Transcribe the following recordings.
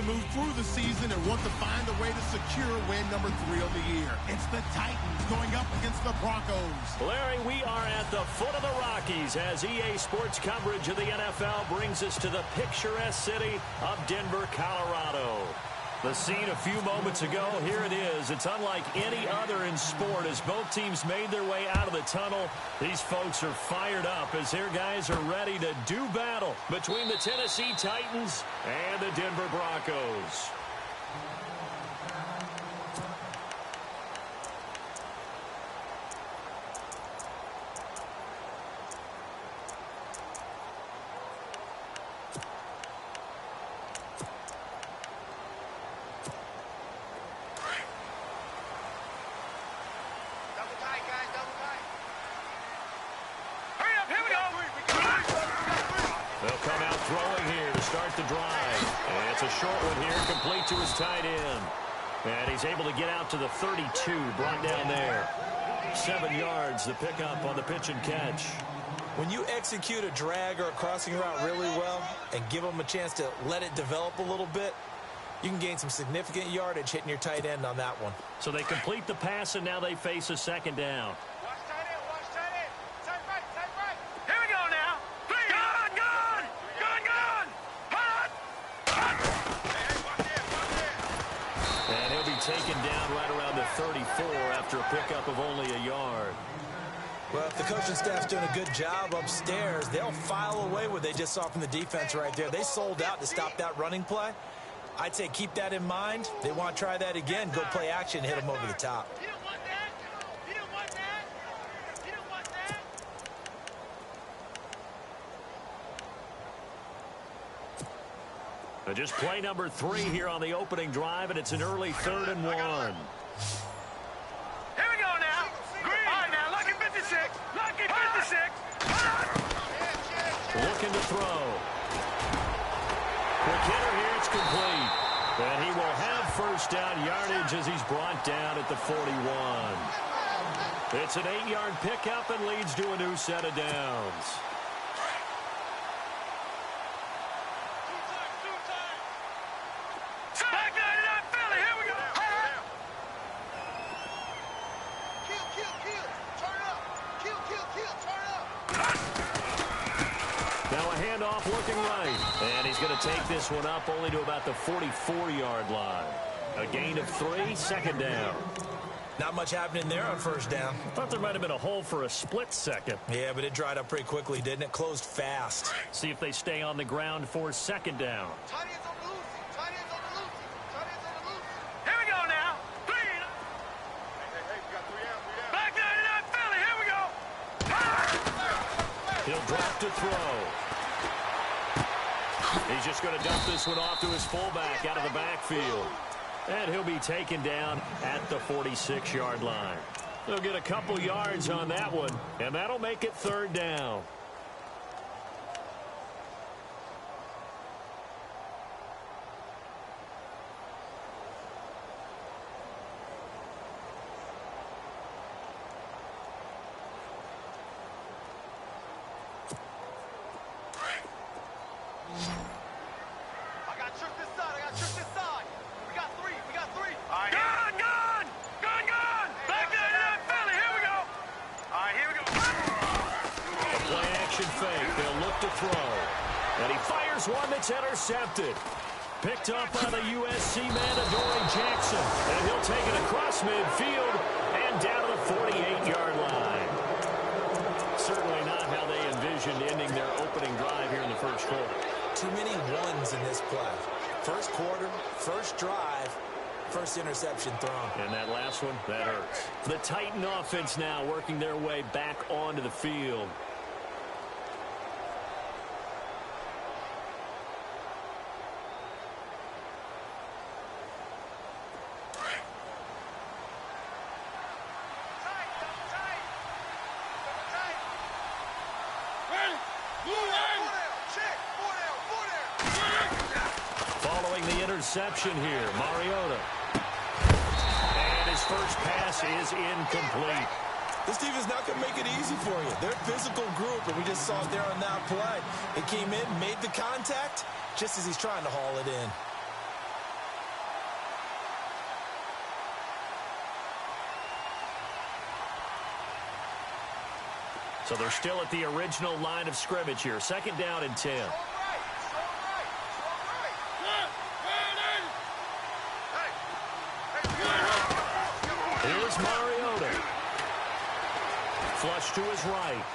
move through the season and want to find a way to secure win number 3 on the year. It's the Titans going up against the Broncos. Larry, we are at the foot of the Rockies as EA Sports coverage of the NFL brings us to the picturesque city of Denver, Colorado. The scene a few moments ago, here it is. It's unlike any other in sport as both teams made their way out of the tunnel. These folks are fired up as their guys are ready to do battle between the Tennessee Titans and the Denver Broncos. They'll come out throwing here to start the drive. And it's a short one here, complete to his tight end. And he's able to get out to the 32, brought down there. 7 yards, the pickup on the pitch and catch. When you execute a drag or a crossing route really well and give them a chance to let it develop a little bit, you can gain some significant yardage hitting your tight end on that one. So they complete the pass, and now they face a second down. Taken down right around the 34 after a pickup of only a yard. Well, if the coaching staff's doing a good job upstairs, they'll file away what they just saw from the defense right there. They sold out to stop that running play. I'd say keep that in mind. They want to try that again. Go play action, hit them over the top. Just play number 3 here on the opening drive, and it's an early 3rd and 1. Here we go now. Green. All right, now, lucky 56. Lucky 56. Looking to throw. Quick hitter here, it's complete. And he will have first down yardage as he's brought down at the 41. It's an 8-yard pickup and leads to a new set of downs. Looking right, and he's going to take this one up only to about the 44-yard line. A gain of 3, second down. Not much happening there on first down. Thought there might have been a hole for a split second. Yeah, but it dried up pretty quickly, didn't it? Closed fast. See if they stay on the ground for second down. Here we go now. 3. Back 99 Philly, here we go. He'll drop to throw. He's just going to dump this one off to his fullback out of the backfield. And he'll be taken down at the 46-yard line. They'll get a couple yards on that one, and that'll make it 3rd down. One that's intercepted. Picked up by the USC man, Adoree Jackson. And he'll take it across midfield and down to the 48-yard line. Certainly not how they envisioned ending their opening drive here in the first quarter. Too many ones in this play. First quarter, first drive, first interception thrown. And that last one, that hurts. The Titan offense now working their way back onto the field. Interception here, Mariota. And his first pass is incomplete. This defense not going to make it easy for you. They're a physical group, and we just saw it there on that play. It came in, made the contact, just as he's trying to haul it in. So they're still at the original line of scrimmage here. Second down and 10. Here's Mariota. Flush to his right.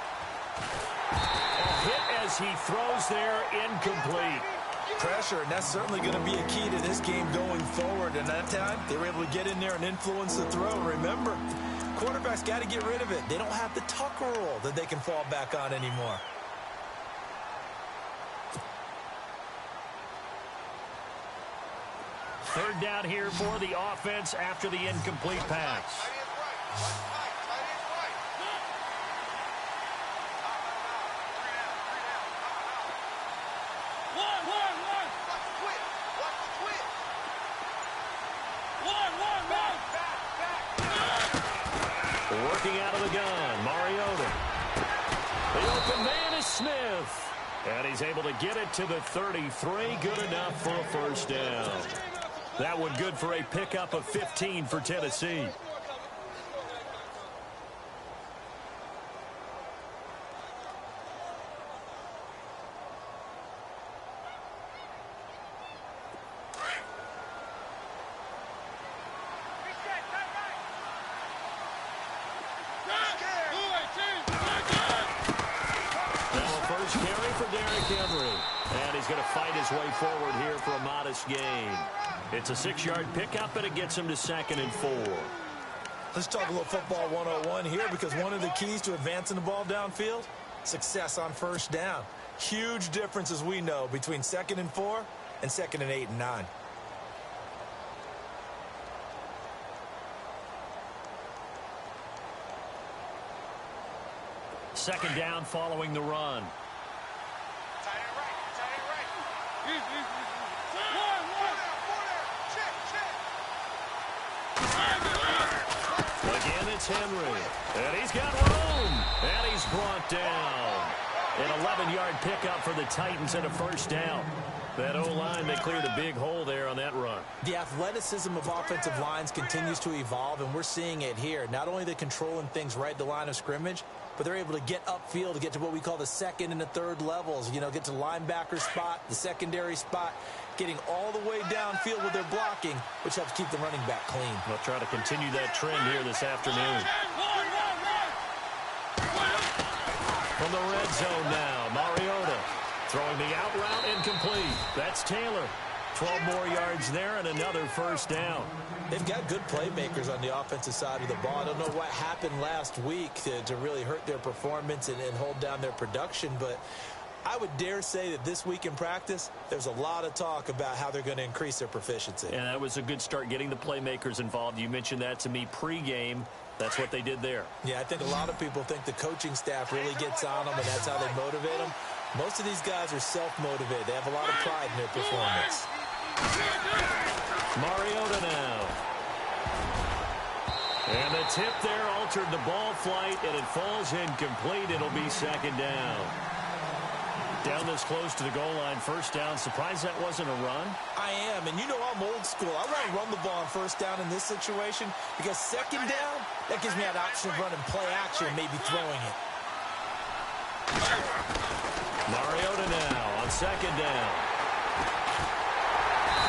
A hit as he throws there, incomplete. Pressure, and that's certainly going to be a key to this game going forward. And that time, they were able to get in there and influence the throw. Remember, quarterbacks got to get rid of it. They don't have the tuck rule that they can fall back on anymore. Third down here for the offense after the incomplete pass. Working out of the gun, Mariota. The open man is Smith. And he's able to get it to the 33. Good enough for a first down. That one good for a pickup of 15 for Tennessee. And he's going to fight his way forward here for a modest gain. It's a 6-yard pickup, and it gets him to 2nd and 4. Let's talk a little football 101 here, because one of the keys to advancing the ball downfield, success on first down. Huge difference, as we know, between 2nd and 4 and 2nd and 8 and 9. Second down following the run. Again, it's Henry. And he's got room. And he's brought down. An 11-yard pickup for the Titans and a first down. That O-line, they cleared a big hole there on that run. The athleticism of offensive lines continues to evolve, and we're seeing it here. Not only are they controlling things right at the line of scrimmage, but they're able to get upfield to get to what we call the second and the third levels. You know, get to the linebacker spot, the secondary spot, getting all the way downfield with their blocking, which helps keep the running back clean. They'll try to continue that trend here this afternoon. From the red zone now, Mariota throwing the out route, incomplete. That's Taylor. 12 more yards there and another first down. They've got good playmakers on the offensive side of the ball. I don't know what happened last week to really hurt their performance and hold down their production, but I would dare say that this week in practice, there's a lot of talk about how they're going to increase their proficiency. And that was a good start getting the playmakers involved. You mentioned that to me pregame. That's what they did there. Yeah, I think a lot of people think the coaching staff really gets on them, and that's how they motivate them. Most of these guys are self-motivated. They have a lot of pride in their performance. Mariota now. And the tip there altered the ball flight, and it falls incomplete. It'll be second down. Down this close to the goal line, first down. Surprised that wasn't a run? I am, and you know I'm old school. I want to run the ball on first down in this situation because second down, that gives me that option of running play action and maybe throwing it. Mariota now on second down.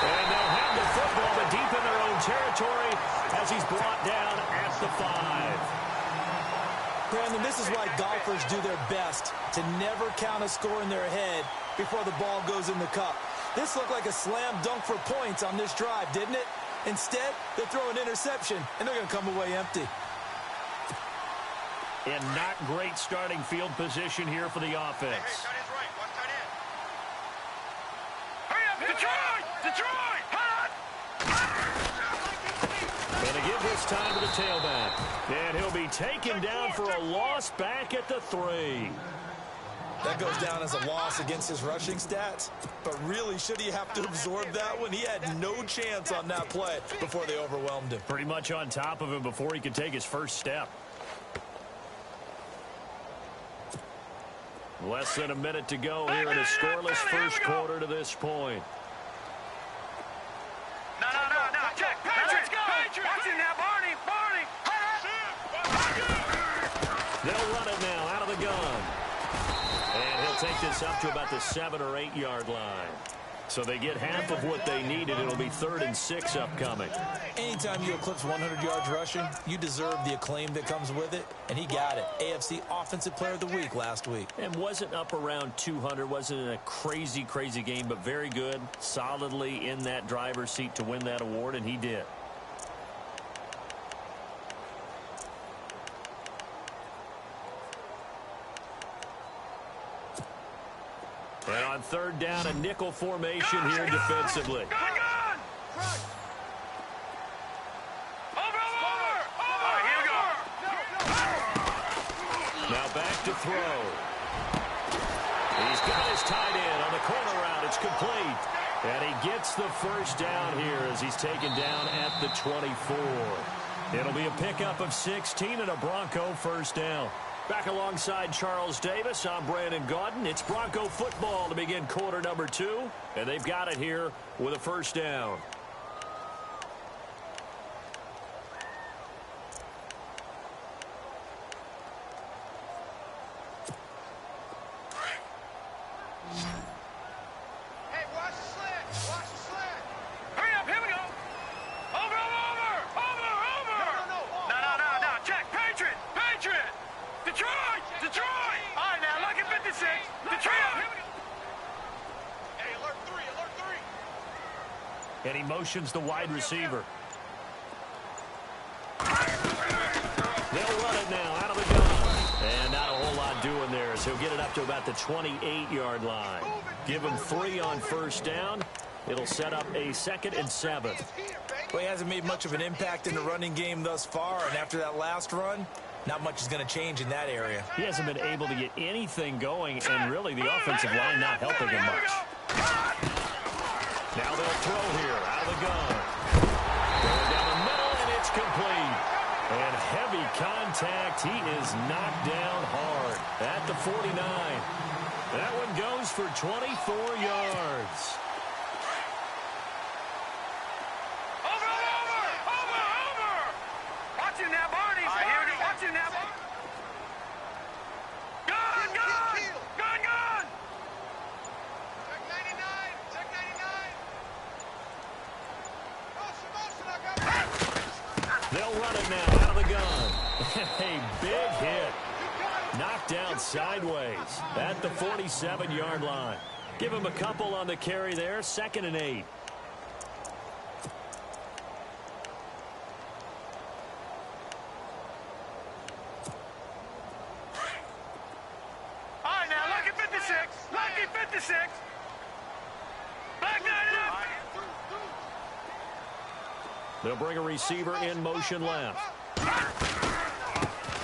And they'll have the football, but deep in their own territory as he's brought down at the 5. Brandon, this is why golfers do their best to never count a score in their head before the ball goes in the cup. This looked like a slam dunk for points on this drive, didn't it? Instead, they throw an interception, and they're going to come away empty. And not great starting field position here for the offense. Hurry up, Detroit! Detroit! And to give this time to the tailback. And he'll be taken down for a loss back at the 3. That goes down as a loss against his rushing stats. But really, should he have to absorb that one? He had no chance on that play before they overwhelmed him. Pretty much on top of him before he could take his first step. Less than a minute to go here in a scoreless first quarter to this point. No. Check. Patriots, go. Watch it now, Barney. They'll run it now out of the gun. And he'll take this up to about the 7 or 8 yard line. So they get half of what they needed. It'll be 3rd and 6 upcoming. Anytime you eclipse 100 yards rushing, you deserve the acclaim that comes with it, and he got it. AFC Offensive Player of the Week last week. And wasn't up around 200, wasn't a crazy, crazy game, but very good, solidly in that driver's seat to win that award, and he did. And on 3rd down, a nickel formation here defensively. Now back to throw. He's got his tight end on the corner route. It's complete. And he gets the first down here as he's taken down at the 24. It'll be a pickup of 16 and a Bronco first down. Back alongside Charles Davis, I'm Brandon Gaudin. It's Bronco football to begin quarter number 2. And they've got it here with a first down. And he motions the wide receiver. They'll run it now out of the gun. And not a whole lot doing there, so he'll get it up to about the 28-yard line. Give him 3 on first down. It'll set up a 2nd and 7. Well, he hasn't made much of an impact in the running game thus far, and after that last run, not much is going to change in that area. He hasn't been able to get anything going, and really the offensive line not helping him much. Now they'll throw here out of the gun. Going down the middle, and it's complete. And heavy contact. He is knocked down hard at the 49. That one goes for 24 yards. Over! Watch him now, Barney. Watch him now. Gun! Check 99. They'll run it now out of the gun. A big hit. Knocked down sideways at the 47-yard line. Give him a couple on the carry there. 2nd and 8. All right, now, lucky 56. Lucky 56. Back that up. They'll bring a receiver in motion left.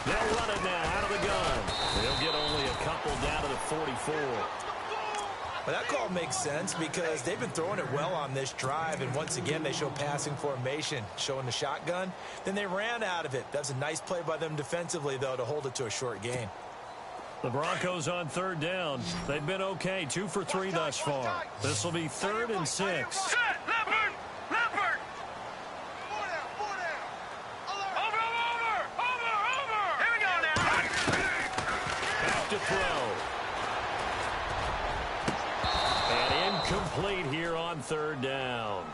They'll run it now out of the gun. They'll get only a couple down to the 44. Well, that call makes sense because they've been throwing it well on this drive, and once again they show passing formation, showing the shotgun. Then they ran out of it. That's a nice play by them defensively, though, to hold it to a short gain. The Broncos on 3rd down. They've been okay, 2 for 3 thus far. This will be 3rd and 6. Set, Leopard! Here we go now. Back to throw. And incomplete here on 3rd down.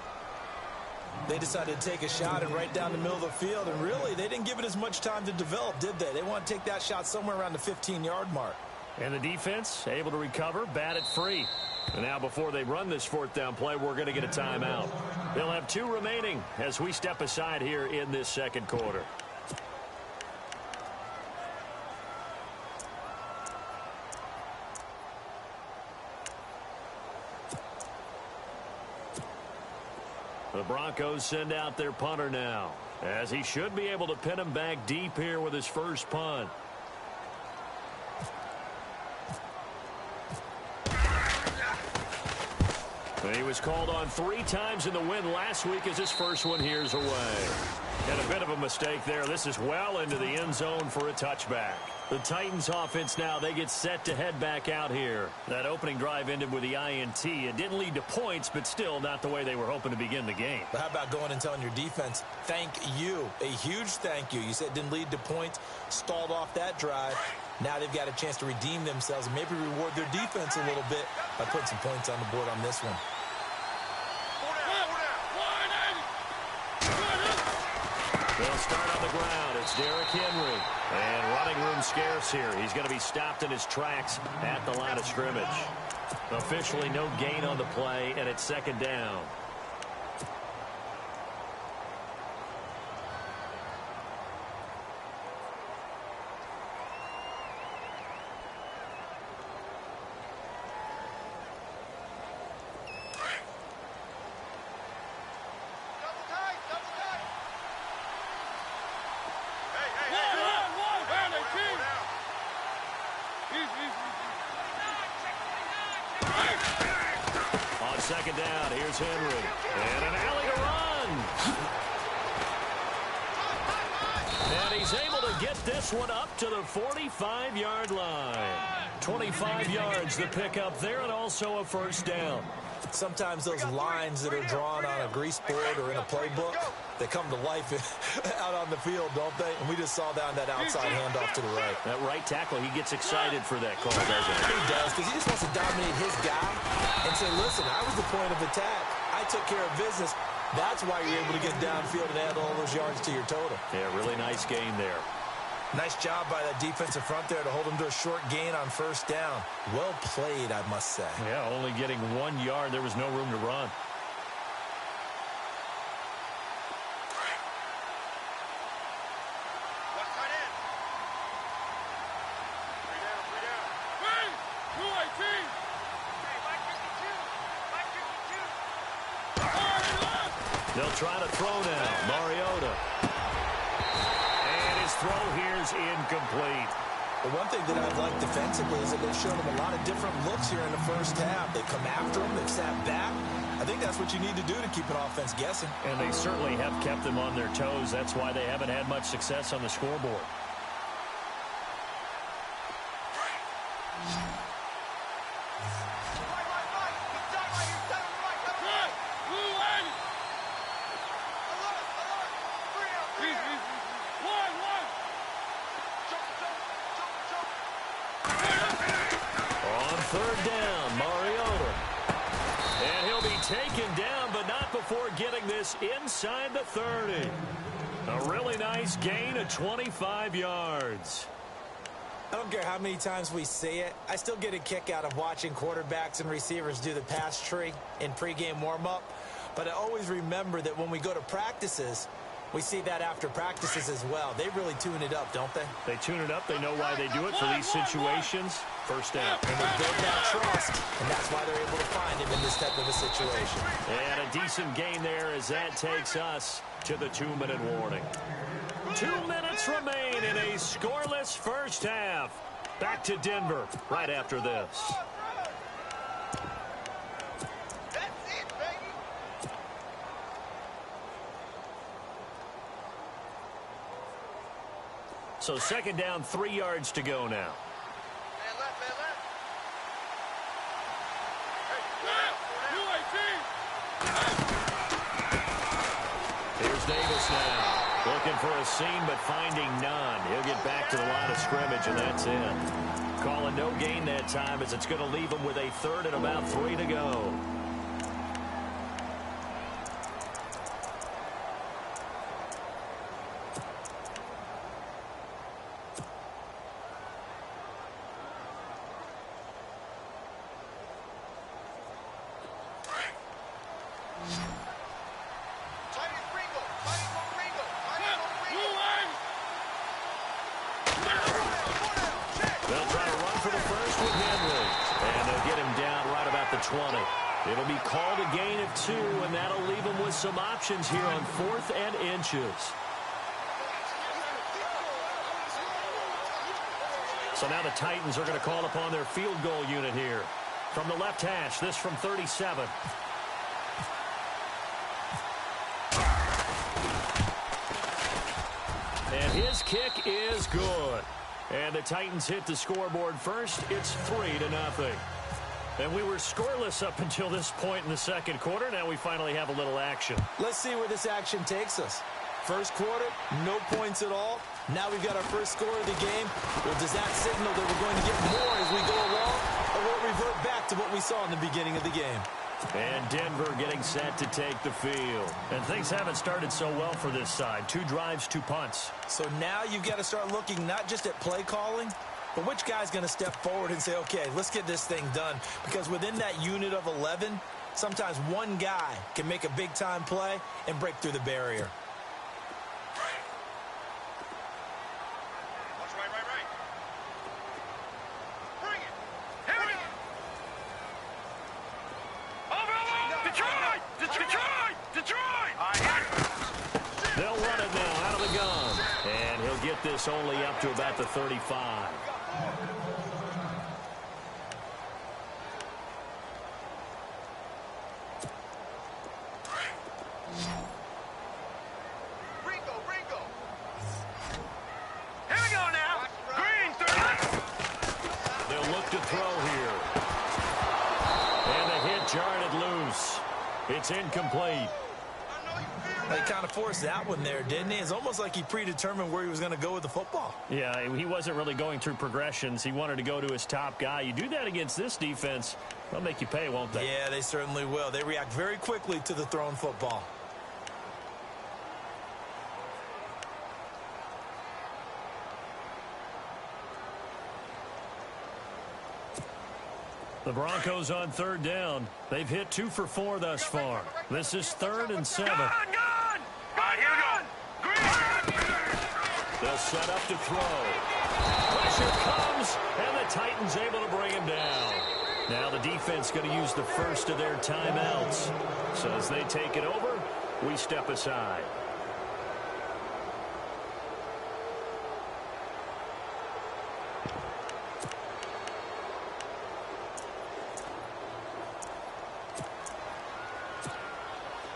They decided to take a shot and right down the middle of the field, and really, they didn't give it as much time to develop, did they? They want to take that shot somewhere around the 15-yard mark. And the defense able to recover, bat it free. And now before they run this 4th down play, we're going to get a timeout. They'll have 2 remaining as we step aside here in this 2nd quarter. The Broncos send out their punter now, as he should be able to pin him back deep here with his first punt. He was called on 3 times in the win last week as his first one here's away. And a bit of a mistake there. This is well into the end zone for a touchback. The Titans offense now, they get set to head back out here. That opening drive ended with the INT. It didn't lead to points, but still not the way they were hoping to begin the game. But how about going and telling your defense, thank you, a huge thank you. You said it didn't lead to points, stalled off that drive. Now they've got a chance to redeem themselves and maybe reward their defense a little bit by putting some points on the board on this one. They'll start on the ground. It's Derrick Henry. And running room scarce here. He's going to be stopped in his tracks at the line of scrimmage. Officially no gain on the play, and it's second down. On second down, here's Henry. And an alley to run. And he's able to get this one up to the 45-yard line. 25 yards the pickup there, and also a first down. Sometimes those lines that are drawn on a grease board or in a playbook, they come to life out on the field, don't they? And we just saw that on that outside handoff to the right. That right tackle, he gets excited for that call, doesn't he? He does, because he just wants to dominate his guy and say, listen, I was the point of attack. I took care of business. That's why you're able to get downfield and add all those yards to your total. Yeah, really nice gain there. Nice job by that defensive front there to hold him to a short gain on first down. Well played, I must say. Yeah, only getting 1 yard. There was no room to run. They'll try to throw now. Mariota. And his throw here's incomplete. The one thing that I've liked defensively is that they've shown him a lot of different looks here in the first half. They come after him. They've sat back. I think that's what you need to do to keep an offense guessing. And they certainly have kept them on their toes. That's why they haven't had much success on the scoreboard. Third down, Mariota. And he'll be taken down, but not before getting this inside the 30. A really nice gain of 25 yards. I don't care how many times we see it. I still get a kick out of watching quarterbacks and receivers do the pass tree in pregame warm-up. But I always remember that when we go to practices, we see that after practices as well. They really tune it up, don't they? They tune it up. They know why they do it for these situations. First down. And they build that trust, and that's why they're able to find him in this type of a situation. And a decent gain there as that takes us to the 2-minute warning. 2 minutes remain in a scoreless first half. Back to Denver right after this. So second down, 3 yards to go now. Here's Davis now. Looking for a seam, but finding none. He'll get back to the line of scrimmage, and that's it. Calling no gain that time as it's going to leave him with a third and about 3 to go. They'll try to run for the first with Henry. And they'll get him down right about the 20. It'll be called a gain of 2, and that'll leave him with some options here on 4th and inches. So now the Titans are going to call upon their field goal unit here. From the left hash, this from 37. His kick is good. And the Titans hit the scoreboard first. It's 3-0. And we were scoreless up until this point in the second quarter. Now we finally have a little action. Let's see where this action takes us. First quarter, no points at all. Now we've got our first score of the game. Well, does that signal that we're going to get more as we go along? Or will it revert back to what we saw in the beginning of the game? And Denver getting set to take the field. And things haven't started so well for this side. 2 drives, 2 punts. So now you've got to start looking not just at play calling, but which guy's going to step forward and say, okay, let's get this thing done. Because within that unit of 11, sometimes one guy can make a big-time play and break through the barrier. They'll run it now out of the gun. And he'll get this only up to about the 35. Ringo. Here we go now. Green, 30. They'll look to throw here. And the hit jarred it loose. It's incomplete. He kind of forced that one there, didn't he? It's almost like he predetermined where he was going to go with the football. Yeah, he wasn't really going through progressions. He wanted to go to his top guy. You do that against this defense, they'll make you pay, won't they? Yeah, they certainly will. They react very quickly to the thrown football. The Broncos on 3rd down. They've hit 2 for 4 thus far. This is 3rd and 7. Gun! All right, here we go. Green! They'll set up to throw. Pressure comes, and the Titans able to bring him down. Now the defense going to use the first of their timeouts. So as they take it over, we step aside.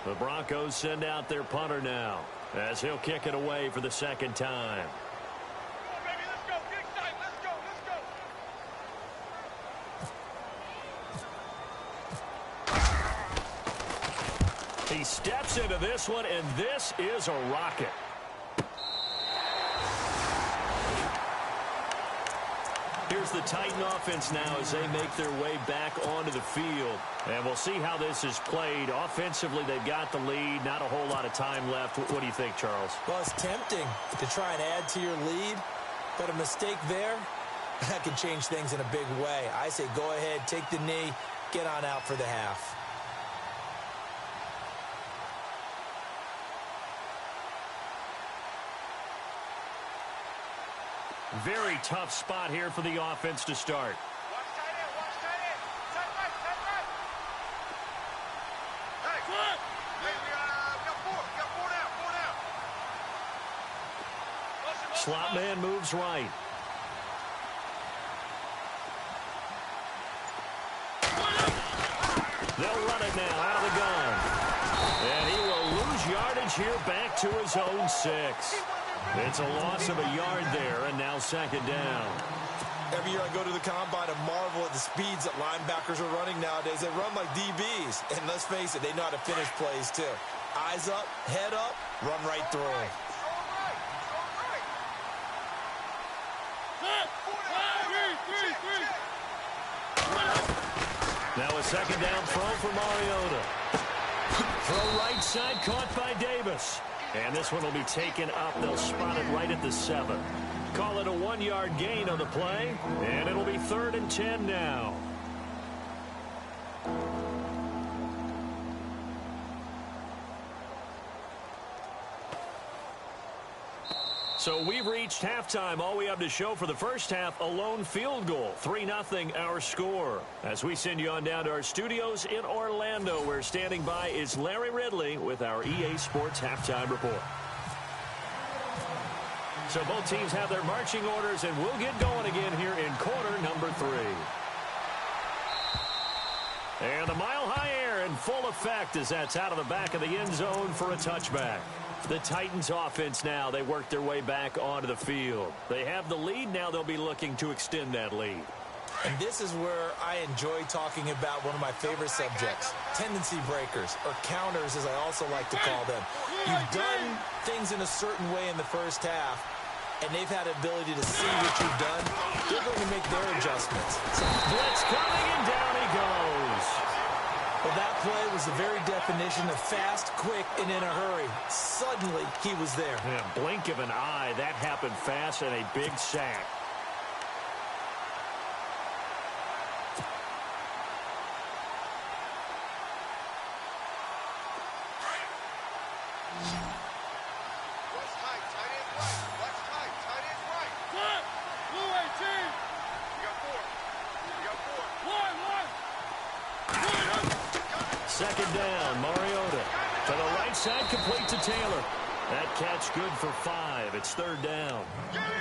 The Broncos send out their punter now as he'll kick it away for the second time. Baby, let's go. Big side. Let's go. He steps into this one, and this is a rocket. Here's the Titan offense now as they make their way back onto the field. And we'll see how this is played. Offensively, they've got the lead. Not a whole lot of time left. What do you think, Charles? Well, it's tempting to try and add to your lead, but a mistake there, that can change things in a big way. I say go ahead, take the knee, get on out for the half. Very tough spot here for the offense to start. Watch tight end. Tight right. Hey, good. Hey, we got 4. We got 4 down. Slot man moves right. They'll run it now out of the gun. And he will lose yardage here back to his own 6. It's a loss of a yard there, and now 2nd down. Every year I go to the combine and marvel at the speeds that linebackers are running nowadays. They run like DBs. And let's face it, they know how to finish plays too. Eyes up, head up, run right through them. Now a 2nd down throw for Mariota. Throw right side caught by Davis. And this one will be taken up. They'll spot it right at the 7. Call it a 1-yard gain on the play. And it'll be 3rd and 10 now. So we've reached halftime. All we have to show for the first half, a lone field goal. 3-0 our score. As we send you on down to our studios in Orlando, where standing by is Larry Ridley with our EA Sports Halftime Report. So both teams have their marching orders, and we'll get going again here in quarter number 3. And the mile-high air in full effect as that's out of the back of the end zone for a touchback. The Titans offense now, they work their way back onto the field. They have the lead. Now they'll be looking to extend that lead. And this is where I enjoy talking about one of my favorite subjects, tendency breakers, or counters as I also like to call them. You've done things in a certain way in the first half, and they've had the ability to see what you've done. They're going to make their adjustments. Blitz coming, and down he goes. Well, that play was the very definition of fast, quick, and in a hurry. Suddenly, he was there. Yeah, blink of an eye. That happened fast, and a big sack. Second down, Mariota. To the right side, complete to Taylor. That catch good for 5. It's third down.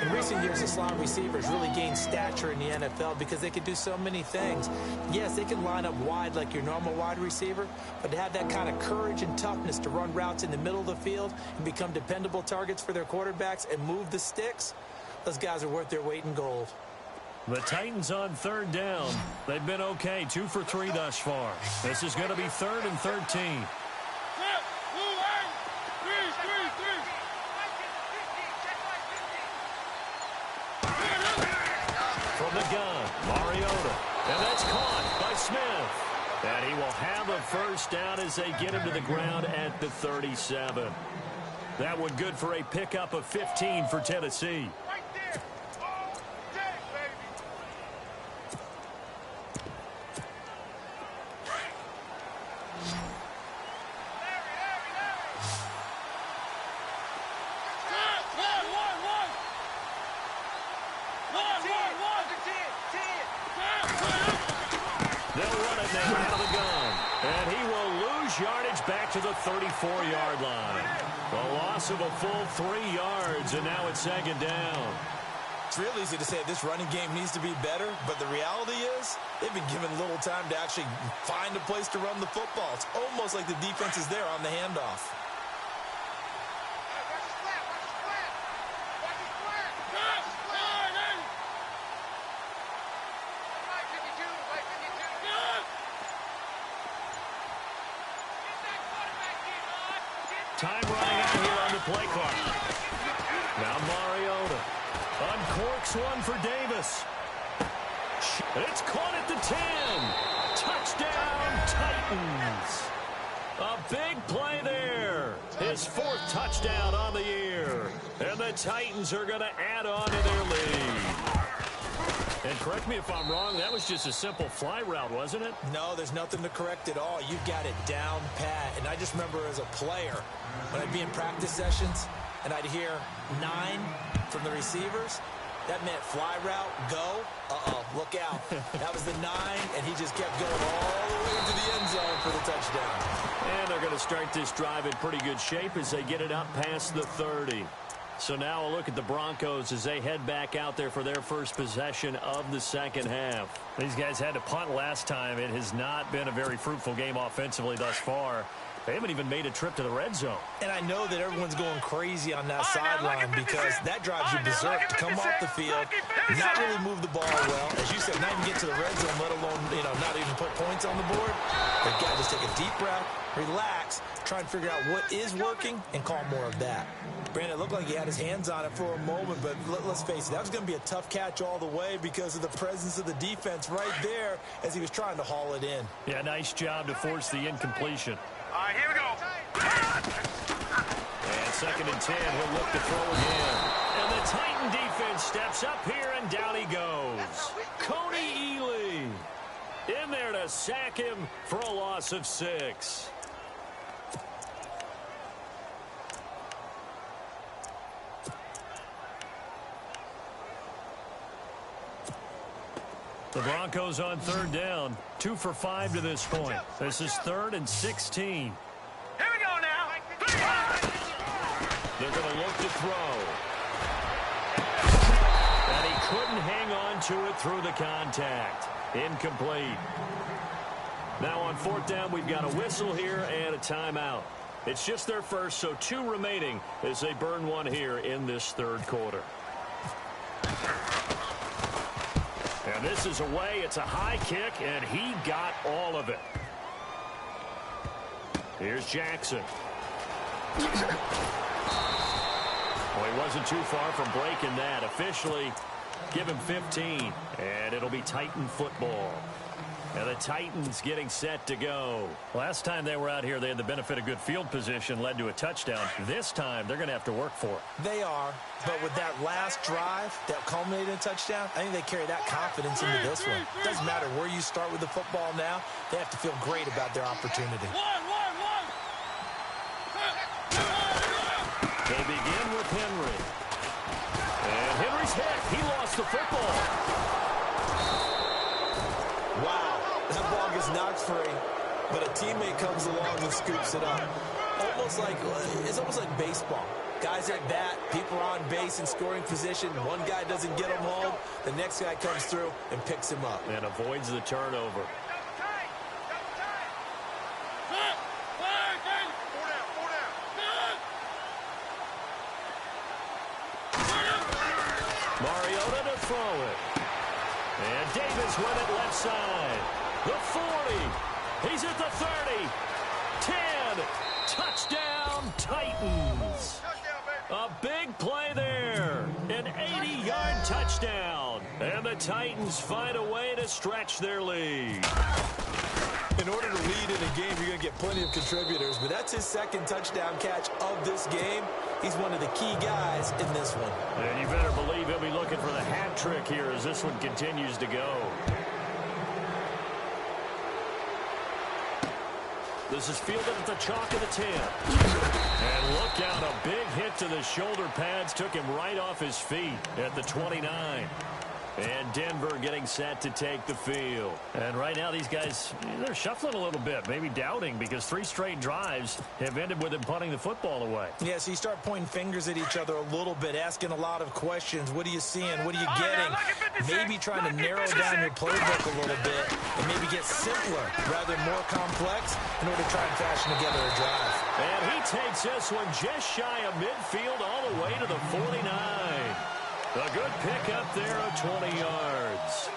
In recent years, the slot receivers really gained stature in the NFL because they could do so many things. Yes, they can line up wide like your normal wide receiver, but to have that kind of courage and toughness to run routes in the middle of the field and become dependable targets for their quarterbacks and move the sticks, those guys are worth their weight in gold. The Titans on third down. They've been okay, 2 for 3 thus far. This is going to be 3rd and 13. From the gun, Mariota. And that's caught by Smith. And he will have a first down as they get him to the ground at the 37. That one good for a pickup of 15 for Tennessee. Back to the 34-yard line. A loss of a full 3 yards, and now it's second down. It's real easy to say this running game needs to be better, but the reality is they've been given little time to actually find a place to run the football. It's almost like the defense is there on the handoff. Time running out here on the play clock. Now Mariota uncorks one for Davis. It's caught at the 10. Touchdown, Titans. A big play there. His 4th touchdown on the year. And the Titans are going to add on to their lead. And correct me if I'm wrong, that was just a simple fly route, wasn't it? No, there's nothing to correct at all. You've got it down pat. And I just remember as a player, when I'd be in practice sessions and I'd hear 9 from the receivers, that meant fly route, go, look out. That was the 9, and he just kept going all the way into the end zone for the touchdown. And they're going to start this drive in pretty good shape as they get it up past the 30. So now a look at the Broncos as they head back out there for their first possession of the second half. These guys had to punt last time. It has not been a very fruitful game offensively thus far. They haven't even made a trip to the red zone. And I know that everyone's going crazy on that sideline because that drives you berserk to come off the field, not really move the ball well. As you said, not even get to the red zone, let alone, not even put points on the board. They've got to just take a deep breath, relax, try and figure out what is working, and call more of that. Brandon, it looked like he had his hands on it for a moment, but let's face it, that was going to be a tough catch all the way because of the presence of the defense right there as he was trying to haul it in. Yeah, nice job to force the incompletion. All right, here we go. And 2nd and 10, he'll look to throw again. And the Titan defense steps up here, and down he goes. Coney Ely in there to sack him for a loss of 6. The Broncos on third down, 2 for 5 to this point. This is 3rd and 16. Here we go now. They're going to look to throw. And he couldn't hang on to it through the contact. Incomplete. Now on 4th down, we've got a whistle here and a timeout. It's just their first, so 2 remaining as they burn one here in this third quarter. And this is away. It's a high kick, and he got all of it. Here's Jackson. Well, he wasn't too far from breaking that. Officially, give him 15, and it'll be Titan football. And the Titans getting set to go. Last time they were out here, they had the benefit of good field position, led to a touchdown. This time, they're going to have to work for it. They are, but with that last drive that culminated in a touchdown, I think they carry that confidence into this one. Doesn't matter where you start with the football now. They have to feel great about their opportunity. They begin with Henry. And Henry's hit. He lost the football. Wow, that ball gets knocked free, but a teammate comes along and scoops it up. It's almost like baseball. Guys at bat, people are on base in scoring position. One guy doesn't get him home. The next guy comes through and picks him up. And avoids the turnover. Mariota to throw it. And Davis with it left side. The 40. He's at the 30. 10. Touchdown, Titans. A big play there. An 80-yard touchdown. And the Titans find a way to stretch their lead. In order to lead in a game, you're going to get plenty of contributors, but that's his second touchdown catch of this game. He's one of the key guys in this one. And you better believe he'll be looking for the hat trick here as this one continues to go. This is fielded at the chalk of the 10. And look out, a big hit to the shoulder pads took him right off his feet at the 29. And Denver getting set to take the field. And right now these guys, they're shuffling a little bit, maybe doubting, because 3 straight drives have ended with them punting the football away. Yeah, so you start pointing fingers at each other a little bit, asking a lot of questions. What are you seeing? What are you getting? Maybe trying to narrow down your playbook a little bit and maybe get simpler rather than more complex in order to try and fashion together a drive. And he takes this one just shy of midfield all the way to the 49. A good pick up there of 20 yards.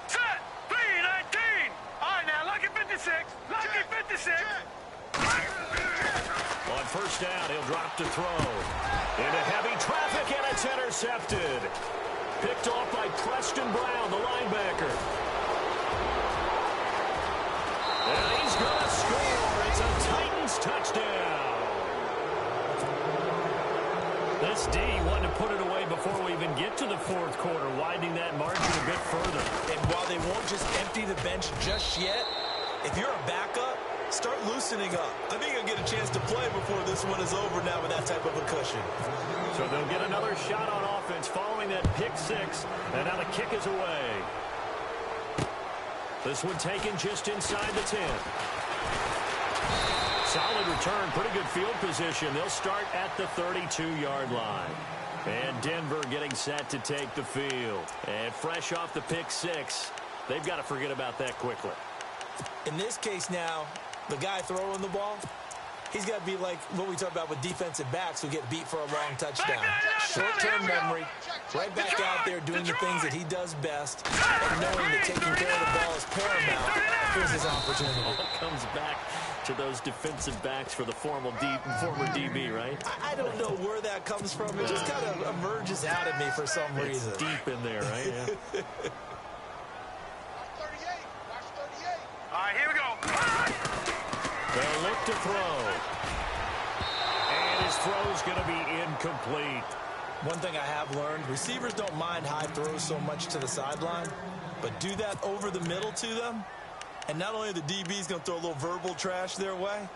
Set! 3-19! All right, now, lucky 56! Lucky 56! On first down, he'll drop to throw. Into heavy traffic, and it's intercepted. Picked off by Preston Brown, the linebacker. And he's going to score. It's a Titans touchdown. This D wanted to put it away before we even get to the fourth quarter, widening that margin a bit further. And while they won't just empty the bench just yet, if you're a backup, start loosening up. I think you'll get a chance to play before this one is over now with that type of a cushion. So they'll get another shot on offense following that pick 6, and now the kick is away. This one taken just inside the 10. Solid return, pretty good field position. They'll start at the 32-yard line. And Denver getting set to take the field. And fresh off the pick 6, they've got to forget about that quickly. In this case now, the guy throwing the ball, he's got to be like what we talk about with defensive backs who get beat for a long touchdown. Short-term memory, right back out there doing the things that he does best, and knowing that taking care of the ball is paramount. Here's his opportunity. All comes back to those defensive backs for the former DB, right? I don't know where that comes from. It just kind of emerges out of me for some reason. It's deep in there, right? Yeah. All right, here we go. They'll look to throw. And his throw's going to be incomplete. One thing I have learned, receivers don't mind high throws so much to the sideline, but do that over the middle to them, and not only are the DBs going to throw a little verbal trash their way,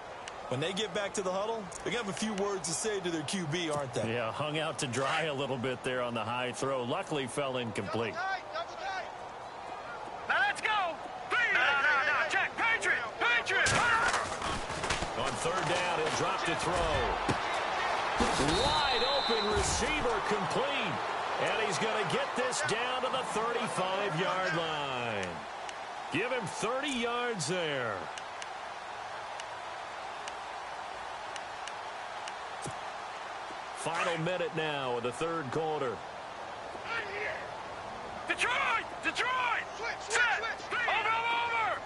when they get back to the huddle, they're going to have a few words to say to their QB, aren't they? Yeah, hung out to dry a little bit there on the high throw. Luckily fell incomplete. Now let's go. No, check. Patriot. On third down, he'll drop to throw. Wide open receiver complete. And he's going to get this down to the 35-yard line. Give him 30 yards there. Final minute now of the third quarter. Detroit! Detroit! Set! Over!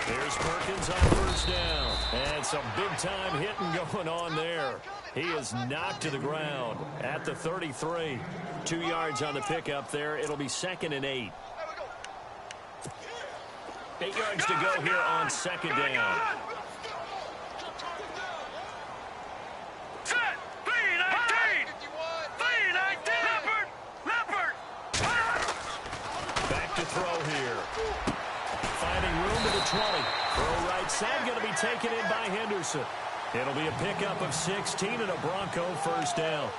Here's Perkins on first down. And some big-time hitting going on there. He is knocked to the ground at the 33. 2 yards on the pickup there. It'll be 2nd and 8. 8 yards to go here on 2nd down. Set! 3-19! 3-19! Leopard! Back to throw here. Finding room to the 20. Throw right side, going to be taken in by Henderson. It'll be a pickup of 16 and a Bronco first down.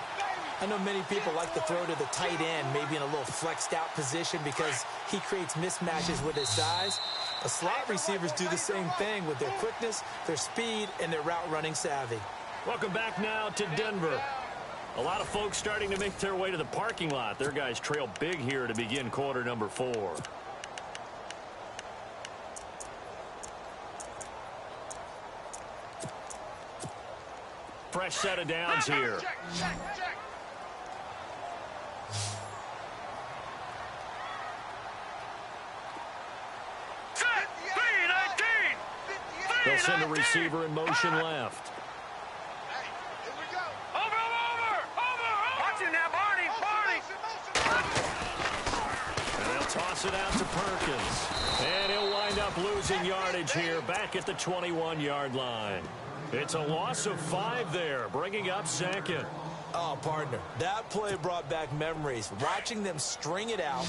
I know many people like to throw to the tight end, maybe in a little flexed out position because he creates mismatches with his size. But slot receivers do the same thing with their quickness, their speed, and their route running savvy. Welcome back now to Denver. A lot of folks starting to make their way to the parking lot. Their guys trail big here to begin quarter number 4. Fresh set of downs here. They'll send a receiver in motion left. Over! Watch him now, Barney! And they'll toss it out to Perkins. And he'll wind up losing yardage here back at the 21-yard line. It's a loss of 5 there, bringing up 2nd. Oh, partner, that play brought back memories. Watching them string it out,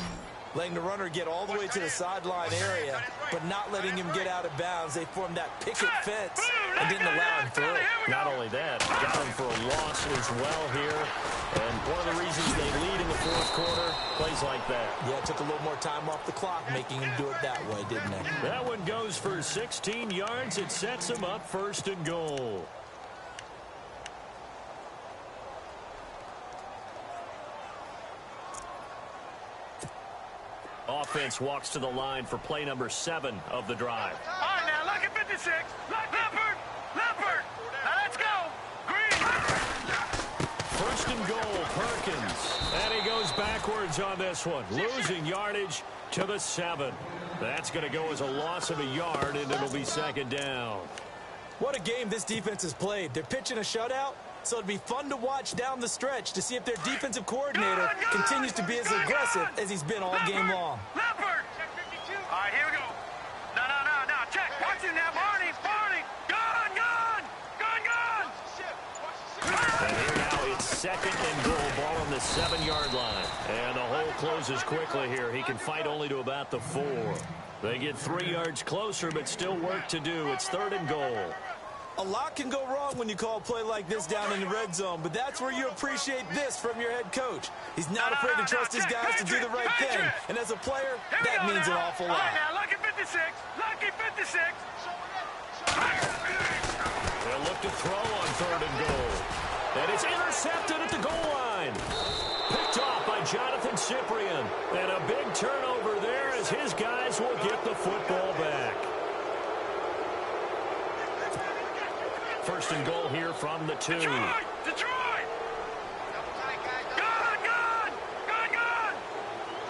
letting the runner get all the way to the sideline area, but not letting him get out of bounds. They formed that picket fence and didn't allow him through. Not only that, got him for a loss as well here. And one of the reasons they lead in the fourth quarter, plays like that. Yeah, it took a little more time off the clock, making him do it that way, didn't it? That one goes for 16 yards. It sets him up 1st and goal. Offense walks to the line for play number 7 of the drive. All right, now, look at 56. Leopard! Now, let's go! Green! 1st and goal, Perkins. And he goes backwards on this one, losing yardage to the 7. That's going to go as a loss of a yard, and it'll be 2nd down. What a game this defense has played. They're pitching a shutout, so it'd be fun to watch down the stretch to see if their defensive coordinator continues to be as aggressive as he's been all game long. Leopard! All right, here we go. No, check. Watch him now, Barney! Gone! And here now it's 2nd and goal, ball on the 7-yard line. And the hole closes quickly here. He can fight only to about the 4. They get 3 yards closer, but still work to do. It's 3rd and goal. A lot can go wrong when you call a play like this down in the red zone, but that's where you appreciate this from your head coach. He's not afraid to trust his guys to do the right thing, and as a player, that means an awful lot. All right, now, lucky 56. They'll look to throw on 3rd and goal. And it's intercepted at the goal line. Picked off by Jonathan Cyprien. And a big turnover there as his guys will get the football back. 1st and goal here from the 2. Detroit! Gone!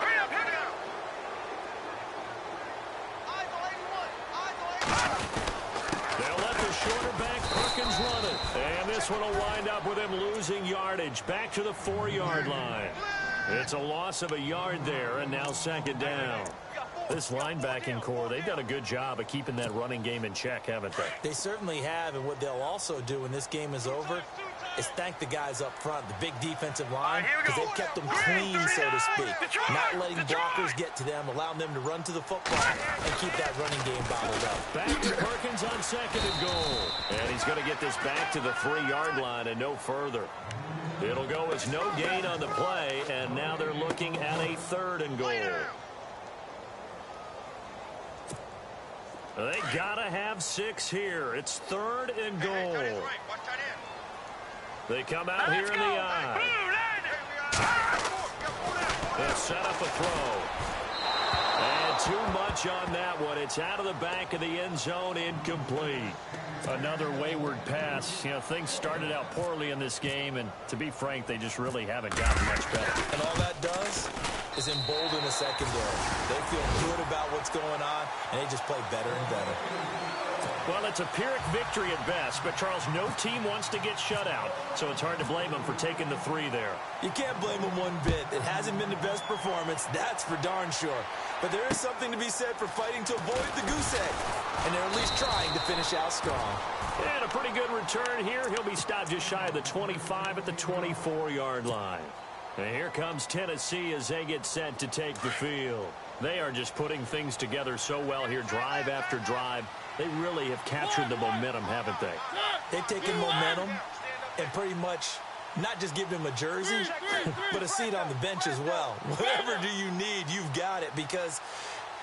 Hurry up! They'll let the shorter back Perkins run it. And this one will wind up with him losing yardage back to the 4-yard line. It's a loss of a yard there, and now 2nd down. This linebacking core, they've done a good job of keeping that running game in check, haven't they? They certainly have, and what they'll also do when this game is over is thank the guys up front, the big defensive line, because they've kept them clean, so to speak. Not letting blockers get to them, allowing them to run to the football and keep that running game bottled up. Back to Perkins on 2nd and goal. And he's going to get this back to the 3-yard line and no further. It'll go as no gain on the play, and now they're looking at a 3rd and goal. They gotta have 6 here. It's 3rd and goal. They come out here in the eye. They'll set up a throw. And too much on that one. It's out of the back of the end zone, incomplete. Another wayward pass. You know, things started out poorly in this game, and to be frank, they just really haven't gotten much better. And all that does is embolden the secondary. They feel good about what's going on, and they just play better and better. Well, it's a Pyrrhic victory at best, but Charles, no team wants to get shut out, so it's hard to blame them for taking the 3 there. You can't blame them one bit. It hasn't been the best performance, that's for darn sure. But there is something to be said for fighting to avoid the goose egg, and they're at least trying to finish out strong. And a pretty good return here. He'll be stopped just shy of the 25 at the 24-yard line. And here comes Tennessee as they get set to take the field. They are just putting things together so well here, drive after drive. They really have captured the momentum, haven't they? They've taken momentum and pretty much not just given him a jersey, but a seat on the bench as well. Whatever do you need, you've got it, because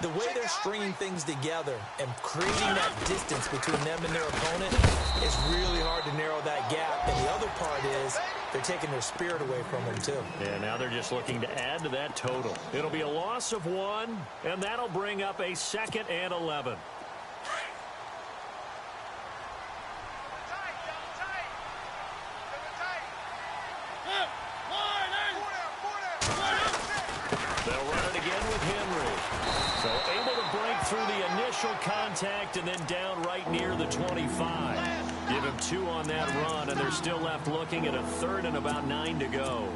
the way they're stringing things together and creating that distance between them and their opponent is really hard to narrow that gap. And the other part is they're taking their spirit away from them, too. Yeah, now they're just looking to add to that total. It'll be a loss of 1, and that'll bring up a 2nd and 11. They'll run it again with Henry. So able to break through the initial contact and then down right near the 25. Give him 2 on that run, and they're still left looking at a 3rd and about 9 to go.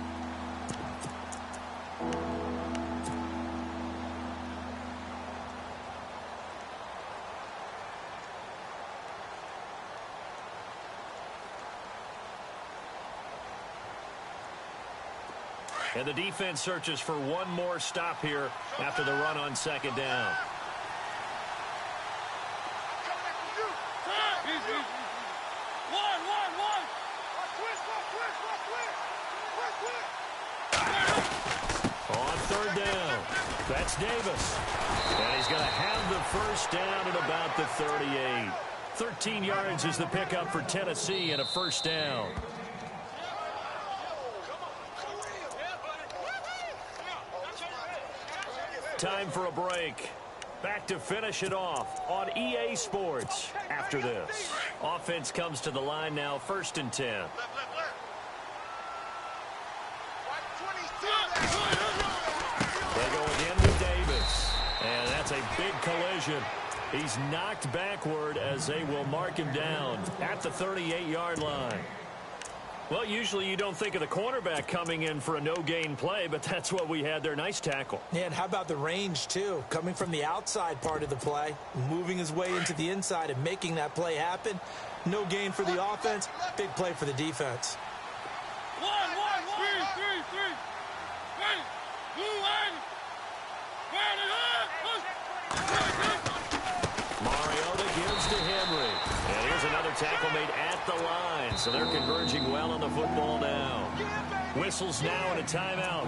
And the defense searches for one more stop here after the run on 2nd down. On 3rd down, that's Davis. And he's going to have the 1st down at about the 38. 13 yards is the pickup for Tennessee and a 1st down. Time for a break. Back to finish it off on EA Sports after this. Offense comes to the line now, 1st and 10. They go again with Davis. And that's a big collision. He's knocked backward as they will mark him down at the 38-yard line. Well, usually you don't think of the cornerback coming in for a no-gain play, but that's what we had there. Nice tackle. Yeah, and how about the range, too? Coming from the outside part of the play, moving his way into the inside and making that play happen. No gain for the offense, big play for the defense. Mariota gives to Henry. And here's another tackle made at the line. So they're converging well on the football now. Whistles now and a timeout.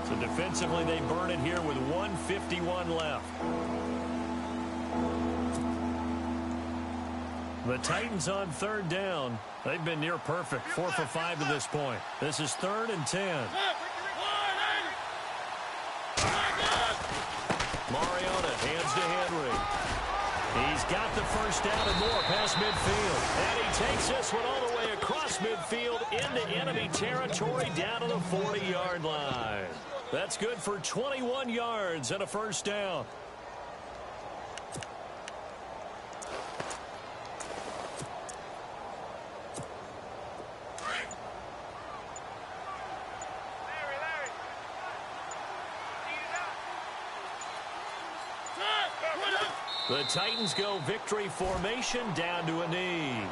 So defensively they burn it here with 1:51 left. The Titans on 3rd down. They've been near perfect. 4 for 5 to this point. This is 3rd and 10. Mariota hands to Henry. He's got the 1st down and more past midfield. And he takes this one all the way across midfield into enemy territory down to the 40-yard line. That's good for 21 yards and a 1st down. The Titans go victory formation down to a knee.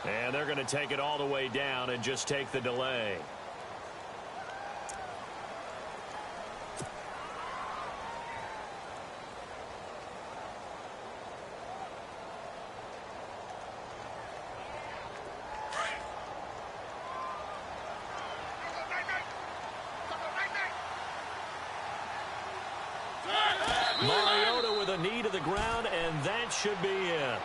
And they're going to take it all the way down and just take the delay. to the ground, and that should be it.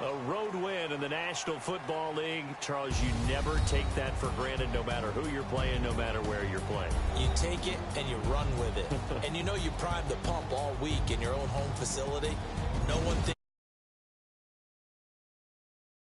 A road win in the National Football League. Charles, you never take that for granted, no matter who you're playing, no matter where you're playing. You take it and you run with it. And you know you primed the pump all week in your own home facility. No one thinks